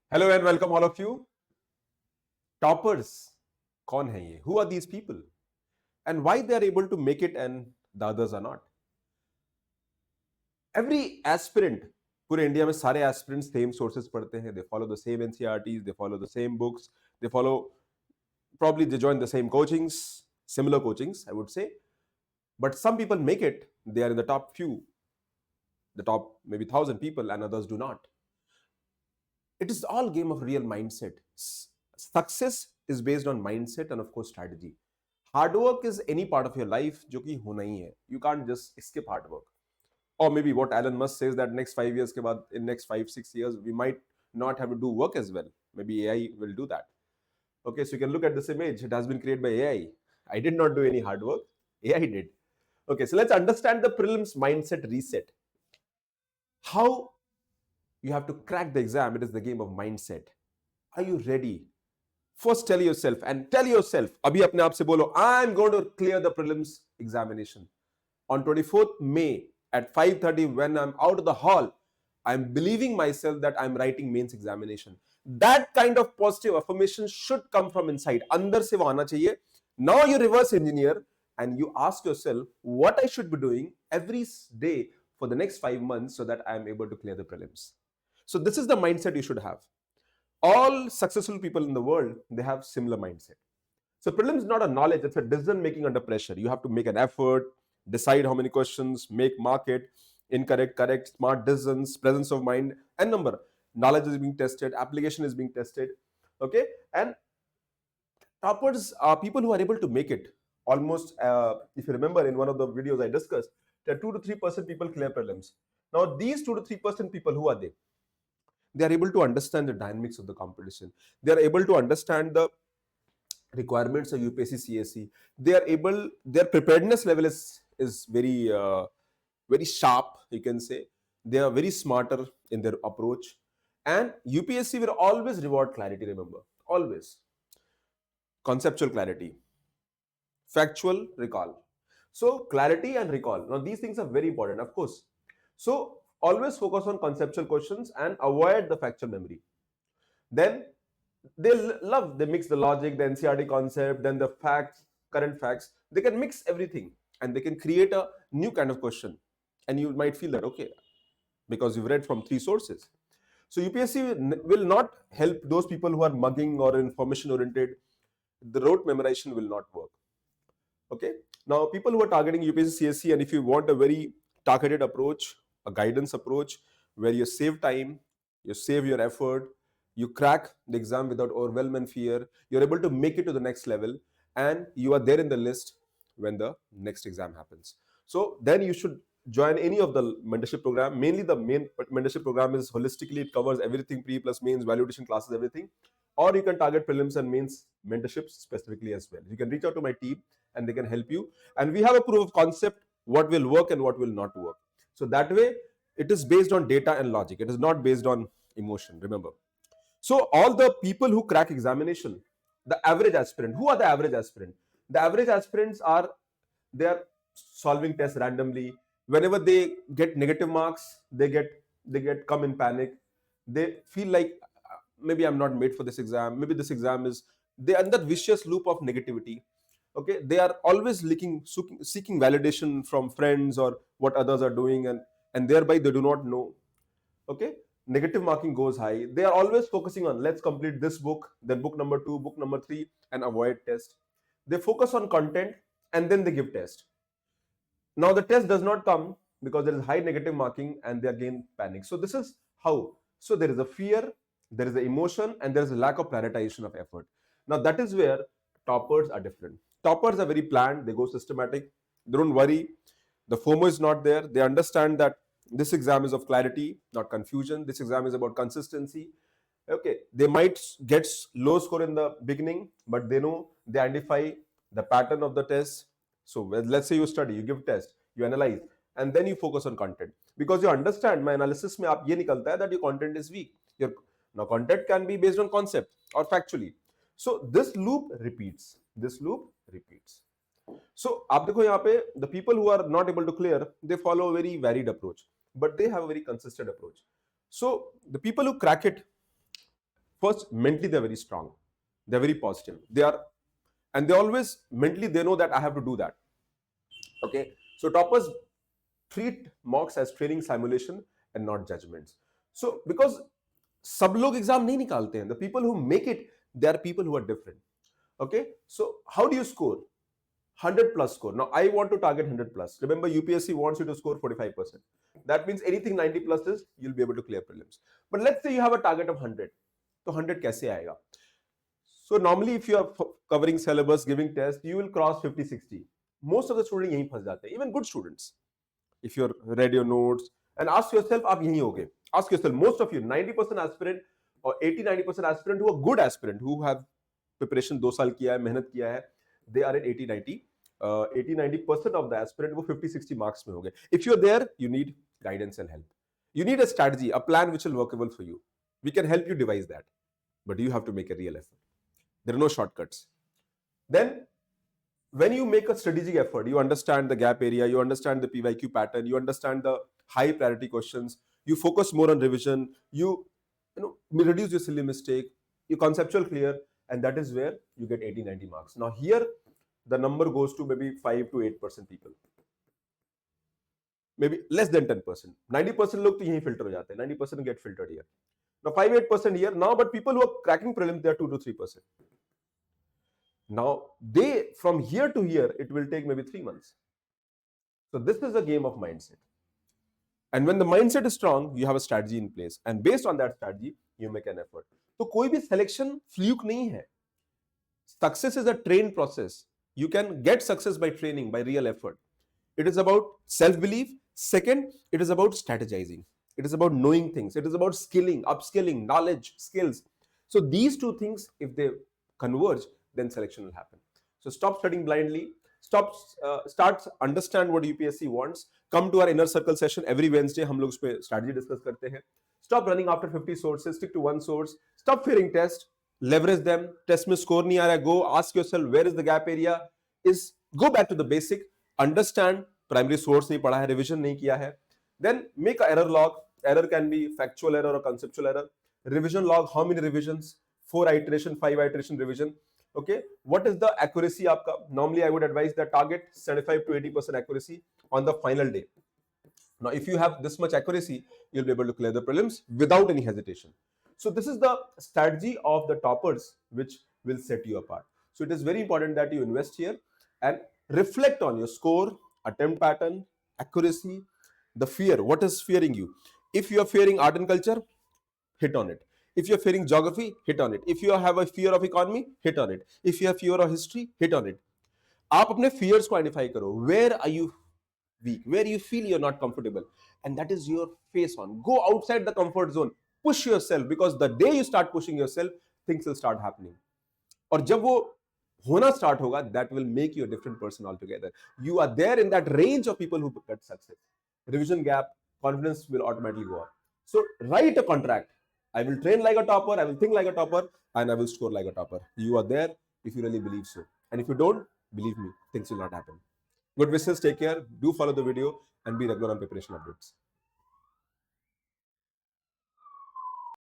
Hello and welcome all of you. Toppers, कौन है ये? Who are these people? And why they are able to make it and the others are not? Every aspirant, पूरे India में सारे aspirants same sources पढ़ते हैं. They follow the same NCERTs, they follow the same books, they follow probably they join the same coachings, similar coachings, I would say. But some people make it. They are in the top few, the top maybe 1,000 people, and others do not. It is all game of real mindset. Success is based on mindset and of course strategy. Hard work is any part of your life जो कि होना ही है. You can't just skip hard work. Or maybe what Elon Musk says that next 5 years के बाद, in next 5-6 years, we might not have to do work as well. Maybe AI will do that. Okay, so you can look at this image. It has been created by AI. I did not do any hard work. AI did. Okay, so let's understand the prelims mindset reset. How you have to crack the exam. It is the game of mindset. Are you ready? First tell yourself अभी अपने आप से बोलो, I'm going to clear the prelims examination. On 24th May at 5:30 when I'm out of the hall, I'm believing myself that I'm writing mains examination. That kind of positive affirmation should come from inside. अंदर से वो आना चाहिए. Now you reverse engineer and you ask yourself what I should be doing every day for the next 5 months so that I'm able to clear the prelims. So this is the mindset you should have. All successful people in the world, they have similar mindset. So prelims is not a knowledge, it's a decision making under pressure. You have to make an effort, decide how many questions, mark it, incorrect, correct, smart decisions, presence of mind, and number. Knowledge is being tested, application is being tested. Okay, and toppers are people who are able to make it. Almost, if you remember in one of the videos I discussed, that 2 to 3% people clear prelims. Now these 2 to 3% people, who are they? They are able to understand the dynamics of the competition. They are able to understand the requirements of UPSC CSE. Their preparedness level is very sharp, you can say. They are very smarter in their approach. And UPSC will always reward clarity, remember. Always. Conceptual clarity. Factual recall. So clarity and recall. Now these things are very important, of course. So always focus on conceptual questions and avoid the factual memory. Then they mix the logic, the NCERT concept, then the facts, current facts. They can mix everything and they can create a new kind of question. And you might feel that, okay, because you've read from 3 sources. So UPSC will not help those people who are mugging or information oriented. The rote memorization will not work. Okay. Now, people who are targeting UPSC CSE, and if you want a very targeted approach, a guidance approach where you save time, you save your effort, you crack the exam without overwhelm and fear, you're able to make it to the next level, and you are there in the list when the next exam happens. So then you should join any of the mentorship program. Mainly the main mentorship program is holistically, it covers everything, pre plus mains, valuation classes, everything. Or you can target prelims and mains mentorships specifically as well. You can reach out to my team and they can help you. And we have a proof of concept, what will work and what will not work. So that way, it is based on data and logic. It is not based on emotion, remember. So all the people who crack examination, the average aspirant, who are the average aspirant? The average aspirants are, they are solving tests randomly. Whenever they get negative marks, they come in panic. They feel like maybe I'm not made for this exam. Maybe this exam is, they are in that vicious loop of negativity. Okay, they are always seeking validation from friends or what others are doing, and thereby they do not know. Okay, negative marking goes high. They are always focusing on, let's complete this book, then book number 2, book number 3, and avoid test. They focus on content and then they give test. Now the test does not come because there is high negative marking and they again panic. So this is how. So there is a fear, there is an emotion, and there is a lack of prioritization of effort. Now that is where toppers are different. Toppers are very planned, they go systematic, they don't worry. The FOMO is not there. They understand that this exam is of clarity, not confusion. This exam is about consistency. Okay, they might get low score in the beginning, but they know, they identify the pattern of the test. So let's say you study, you give test, you analyze, and then you focus on content. Because you understand, my analysis mein aap ye nikalta hai that your content is weak. Now content can be based on concept or factually. So this loop repeats. This loop repeats. So आप देखो यहाँ पे, the people who are not able to clear, they follow a very varied approach, but they have a very consistent approach. So the people who crack it, First, mentally they're very strong, they're very positive, and they always mentally they know that I have to do that. Okay, so toppers treat mocks as training simulation and not judgments. So because सब लोग exam नहीं निकालते हैं, the people who make it, they are people who are different. Okay, so how do you score? 100 plus score. Now I want to target 100 plus. Remember, UPSC wants you to score 45%. That means anything 90 plus is, you'll be able to clear prelims. But let's say you have a target of 100. So 100 कैसे आएगा? So normally if you are covering syllabus, giving test, you will cross 50, 60. Most of the students यहीं फंस जाते हैं, even good students. If you read your notes and ask yourself, आप यहीं होगे. Ask yourself, most of you, 90% aspirant or 80-90% aspirant who are good aspirant, who have preparation 2 साल किया है, मेहनत किया है, they are at 80-90. 80-90% of the aspirant वो 50-60 marks में होंगे. If you're there, you need guidance and help. You need a strategy, a plan which will workable for you. We can help you devise that, but you have to make a real effort. There are no shortcuts. Then, when you make a strategic effort, you understand the gap area, you understand the PYQ pattern, you understand the high priority questions, you focus more on revision, you reduce your silly mistake, you conceptual clear, and that is where you get 80-90 marks. Now here, the number goes to maybe 5 to 8% people. Maybe less than 10%. 90% लोग तो यहीं filter हो जाते हैं. 90% get filtered here. Now 5-8% here. Now, but people who are cracking prelims, they are 2 to 3%. Now, they, from here to here, it will take maybe 3 months. So this is a game of mindset. And when the mindset is strong, you have a strategy in place. And based on that strategy, you make an effort. तो कोई भी selection fluke नहीं है. Success is a trained process. You can get success by training, by real effort. It is about self-belief. Second, it is about strategizing. It is about knowing things. It is about skilling, upskilling, knowledge, skills. So these two things, if they converge, then selection will happen. So stop studying blindly. Start understand what UPSC wants. Come to our inner circle session every Wednesday. हम लोग उस पे strategy discuss करते हैं. Stop running after 50 sources. Stick to one source. Stop fearing tests. Leverage them. Test में score नहीं आ रहा है. Go ask yourself where is the gap area. Go back to the basic. Understand primary source नहीं पढ़ा है. Revision नहीं किया है. Then make a error log. Error can be factual error or conceptual error. Revision log. How many revisions? 4 iteration, 5 iteration revision. Okay, what is the accuracy aapka? Normally I would advise that target 75 to 80% accuracy on the final day. Now if you have this much accuracy, you'll be able to clear the prelims without any hesitation. So this is the strategy of the toppers which will set you apart. So it is very important that you invest here and reflect on your score, attempt pattern, accuracy, the fear. What is fearing you? If you are fearing art and culture, hit on it. If you're fearing geography, hit on it. If you have a fear of economy, hit on it. If you have fear of history, hit on it. आप अपने fears को identify करो. Where are you weak? Where you feel you're not comfortable? And that is your face on. Go outside the comfort zone. Push yourself, because the day you start pushing yourself, things will start happening. और जब वो होना start होगा, that will make you a different person altogether. You are there in that range of people who get success. Revision gap, confidence will automatically go up. So write a contract. I will train like a topper, I will think like a topper, and I will score like a topper. You are there if you really believe so. And if you don't, believe me, things will not happen. Good wishes, take care, do follow the video, and be regular on preparation updates.